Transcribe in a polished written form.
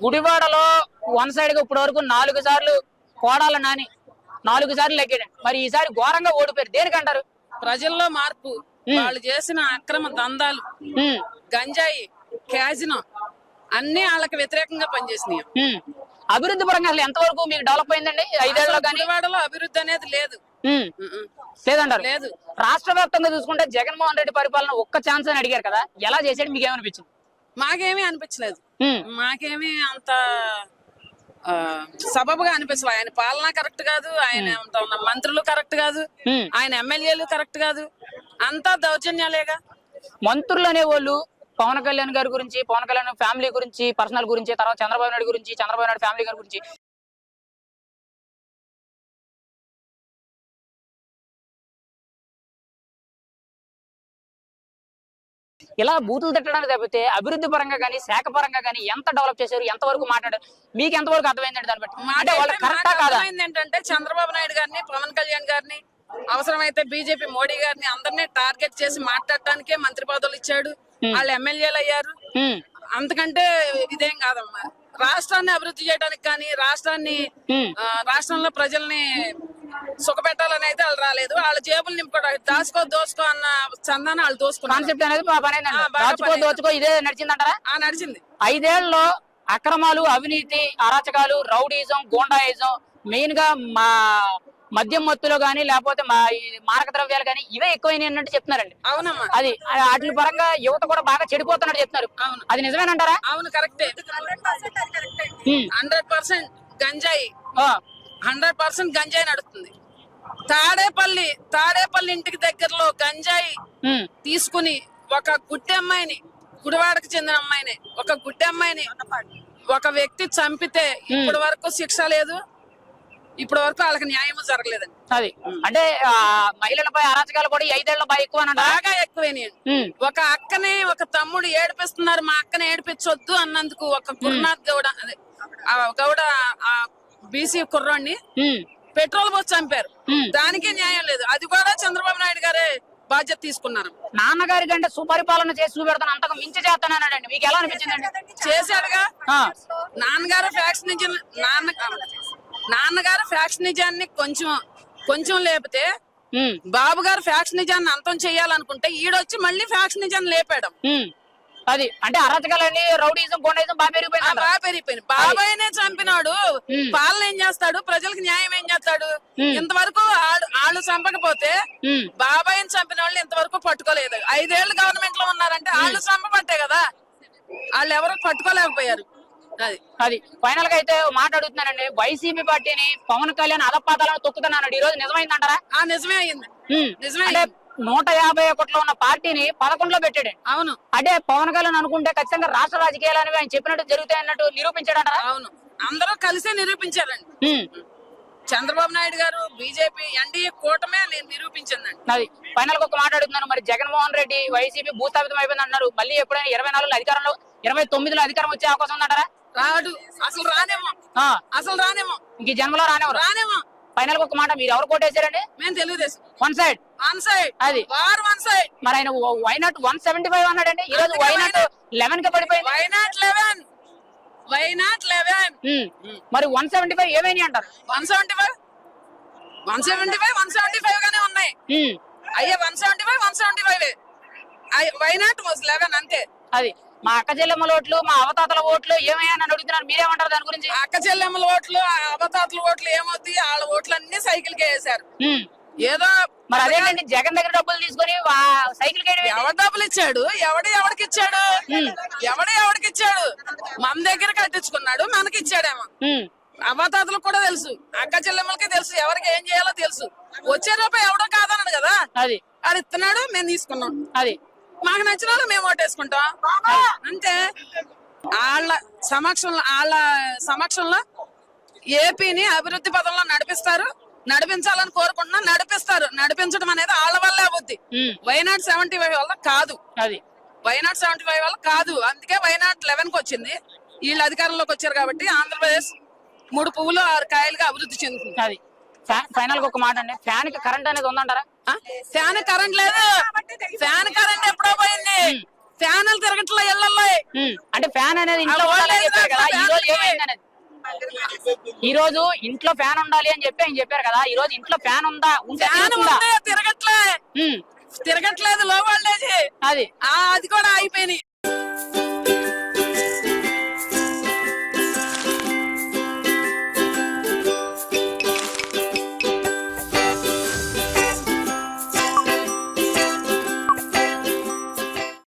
గుడివాడలో one side గా ఇప్పటి వరకు 4 సార్లు కోడాల నాని 4 సార్లు లెక్కాడు. మరి ఈసారి ఘోరంగా ఓడిపోయారు. దేనికంటారు? ప్రజల్లో మార్పు, వాళ్ళు చేసిన అక్రమ దందాలు, గంజాయి, క్యాజినో అన్ని వాళ్ళకి వ్యతిరేకంగా పనిచేసినాయి. అభివృద్ధి పరంగా అసలు ఎంతవరకు మీకు డెవలప్ అయిందండి 5 ఏళ్లలో? గుడివాడలో అభివృద్ధి అనేది లేదు, లేదంటారు. లేదు. రాష్ట్ర వ్యాప్తంగా చూసుకుంటే జగన్మోహన్ రెడ్డి పరిపాలన ఒక్క ఛాన్స్ అని అడిగారు కదా, ఎలా చేసాడు? మీకు ఏమనిపించింది? మాకేమీ అనిపించలేదు, మాకేమీ అంత సబబుగా అనిపిస్తుంది. ఆయన పాలన కరెక్ట్ కాదు, ఆయన ఉన్న మంత్రులు కరెక్ట్ కాదు, ఆయన ఎమ్మెల్యేలు కరెక్ట్ కాదు, అంతా దౌర్జన్యాలేగా. మంత్రులు అనే వాళ్ళు పవన్ కళ్యాణ్ గారి గురించి, పవన్ కళ్యాణ్ ఫ్యామిలీ గురించి, పర్సనల్ గురించి, తర్వాత చంద్రబాబు నాయుడు గురించి, చంద్రబాబు నాయుడు ఫ్యామిలీ గారి గురించి ఇలా బూతులు తిట్టడానికి తప్పితే అభివృద్ధి పరంగా కానీ, శాఖ పరంగా కానీ ఎంత డెవలప్ చేశారు, ఎంతవరకు మాట్లాడారు, మీకు ఎంతవరకు అర్థమైందండి? దాన్ని బట్టి అంటే వాళ్ళు కరెక్టా కాదా? ఏంటంటే చంద్రబాబు నాయుడు గారిని, పవన్ కళ్యాణ్ గారిని, అవసరమైతే బీజేపీ మోడీ గారిని అందరినీ టార్గెట్ చేసి మాట్లాడటానికే మంత్రి పదవులు ఇచ్చాడు. వాళ్ళు ఎమ్మెల్యేలు అయ్యారు. అంతకంటే ఇదేం కాదమ్మా. రాష్ట్రాన్ని అభివృద్ధి చేయడానికి కానీ, రాష్ట్రంలో ప్రజల్ని సుఖపెట్టాలని అయితే వాళ్ళు రాలేదు. వాళ్ళ జేబులు నింపుకోవడానికి దాచుకో దోచుకో అన్న చందాన్ని వాళ్ళు దోచుకో ఇదే నడిచిందంటారా? నడిచింది. 5 ఏళ్లలో అక్రమాలు, అవినీతి, అరాచకాలు, రౌడీజం, గోండాయిజం, మెయిన్ గా మా మద్యం మత్తులో గానీ, లేకపోతే మారక ద్రవ్యాలు గానీ ఇవే ఎక్కువైనాయి అన్నట్టు చెప్తున్నారండి. అవునమ్మా. అది వాటి పరంగా యువత కూడా బాగా చెడిపోతున్నట్టు చెప్తున్నారు. అది నిజమేనంటారా? అవును, కరెక్టే. 100% గంజాయి, 100% గంజాయి నడుస్తుంది. తాడేపల్లి ఇంటికి దగ్గరలో గంజాయి తీసుకుని ఒక గుడ్డి అమ్మాయిని, గుడివాడకు చెందిన అమ్మాయిని, ఒక గుడ్డి అమ్మాయిని ఒక వ్యక్తి చంపితే ఇప్పటి వరకు శిక్ష లేదు, ఇప్పటి వరకు వాళ్ళకి న్యాయం జరగలేదండి. అది అంటే మహిళలపై అరాచకాలు కూడా 5 ఏళ్ల ఎక్కువ, బాగా ఎక్కువైనాయండి. ఒక అక్కని ఒక తమ్ముడు ఏడిపిస్తున్నారు, మా అక్కని ఏడిపించొద్దు అన్నందుకు ఒక గురునాథ్ గౌడ గౌడ బీసీ కుర్రాన్ని పెట్రోల్ పోసి చంపారు. దానికి న్యాయం లేదు. అది కూడా చంద్రబాబు నాయుడు గారే బాధ్యత తీసుకున్నారు. నాన్నగారి కంటే సుపరిపాలన చేసి చూపెడతాను, అంతకు మించి చేస్తానన్నాడండి. మీకు ఎలా అనిపించిందండి? చేశాడుగా. నాన్నగారు ఫ్యాక్షనిజాన్ని కొంచెం లేపితే, బాబు గారు ఫ్యాక్షనిజాన్ని అంతం చేయాలనుకుంటే ఈడొచ్చి మళ్ళీ ఫ్యాక్షనిజాన్ని లేపాడు. అది అంటే అరాచకాలని, రౌడీజం, గోండాయిజం బాగా పెరిగిపోయింది. బాబాయ్నే చంపినాడు, పాలన ఏం చేస్తాడు? ప్రజలకు న్యాయం ఏం చేస్తాడు? ఇంతవరకు వాళ్ళు చంపకపోతే బాబాయ్ని చంపిన వాళ్ళు ఇంతవరకు పట్టుకోలేదు. 5 ఏళ్ళు గవర్నమెంట్ లో ఉన్నారంటే వాళ్ళు చంపబట్టే కదా, వాళ్ళు ఎవరు పట్టుకోలేకపోయారు. అది ఫైనల్ గా అయితే మాట్లాడుతున్నానండి. వైసీపీ పార్టీని పవన్ కళ్యాణ్ అధపాతాలను తొక్కుతున్నాడు. ఈ రోజు నిజమైందంటారా? నిజమే అయింది. అంటే 150 కోట్ల ఉన్న పార్టీని 11లో పెట్టాడు. అవును. అంటే పవన్ కళ్యాణ్ అనుకుంటే ఖచ్చితంగా రాష్ట్ర రాజకీయాలు అనేవి ఆయన చెప్పినట్టు జరుగుతాయి అన్నట్టు నిరూపించాడంటారా? అవును, అందరూ కలిసే నిరూపించారండి. చంద్రబాబు నాయుడు గారు, బీజేపీ, ఎన్డీఏ కూటమే నిరూపించిందండి. అది ఫైనల్ గా ఒక మాట్లాడుతున్నారు. మరి జగన్మోహన్ రెడ్డి వైసీపీ భూస్థాపితం అయిపోయింది అంటున్నారు. మళ్ళీ ఎప్పుడైనా 24లో అధికారంలో, 29లో అధికారం వచ్చే అవకాశం ఉందంటారా? రాడు, అసలు రానేమో. ఇంక జన్మలో రానేమో. ఫైనల్ గా ఒక మాట, మీరు ఎవరు కోటేశారండి? మేము తెలుగుదేశం. వన్ సైడ్ అది మరి ఆయన వైనాట్ 175 అన్నాడండి. ఈ రోజు వైనాట్ 11 కి పడిపోయింది. వైనాట్ 11 మరి 175 ఏమైనా అంటారు? 175 గానే ఉన్నాయి. అయ్యే 175 వైనాట్ 11 అంతే. అది మా అక్క చెల్లెమ్మల ఓట్లు, మా అవతాతల ఓట్లు ఏమయ్యా అని అడుగుతున్నారు. మీరేమంటారు దాని గురించి? అక్క చెల్లెమ్మల ఓట్లు, అవతాతల ఓట్లు ఏమవుతాయి? వాళ్ళ ఓట్లు అన్ని సైకిల్ కే వేశారు. ఏదో మరి అదేంటండి, జగన్ దగ్గర డబ్బులు తీసుకుని సైకిల్ కి ఎవరు డబ్బులు ఇచ్చాడు? ఎవడికి ఇచ్చాడు? మన దగ్గర కట్టించుకున్నాడు, మనకి ఇచ్చాడేమో. అవతాతలకు కూడా తెలుసు, అక్క చెల్లెమ్మలకి తెలుసు, ఎవరికి ఏం చేయాలో తెలుసు. వచ్చే రూపాయి ఎవడో కాదన్నాడు కదా, అది ఇస్తున్నాడు, మేము తీసుకున్నాం. అది మాకు నచ్చిన వాళ్ళు మేము ఓటేసుకుంటాం అంతే. వాళ్ళ సమక్షంలో ఏపీని అభివృద్ధి పదంలో నడిపించాలని కోరుకుంటున్నా, నడిపించడం అనేది వాళ్ళ వల్లే అవుద్ది. వైనాట్ 75 వల్ల కాదు. వైనాట్ 75 వల్ల కాదు. అందుకే వైనాట్ 11కి వచ్చింది. వీళ్ళు అధికారంలోకి వచ్చారు కాబట్టి ఆంధ్రప్రదేశ్ 3 పువ్వులు 6 కాయలుగా అభివృద్ధి చెందుతుంది. అది ఫైనల్ గా ఒక మాట అండి, ఫ్యాన్ కి కరెంట్ అనేది ఉందంటారా? ఫ్యాన్ కరెంట్ లేదు. ఫ్యాన్ కరెంట్ ఎప్పుడో పోయింది. ఫ్యాన్లు తిరగట్లా ఇళ్ళల్లో. అంటే ఫ్యాన్ అనేది ఇంట్లో ఉండాలని చెప్పారు కదా, ఈ రోజు ఏమైంది అనేది. ఈ రోజు ఇంట్లో ఫ్యాన్ ఉండాలి అని చెప్పి ఆయన చెప్పారు కదా, ఈ రోజు ఇంట్లో ఫ్యాన్ ఉందా? ఉంటే తిరగట్లేదు, లో వోల్టేజ్ అది అది కూడా అయిపోయినాయి.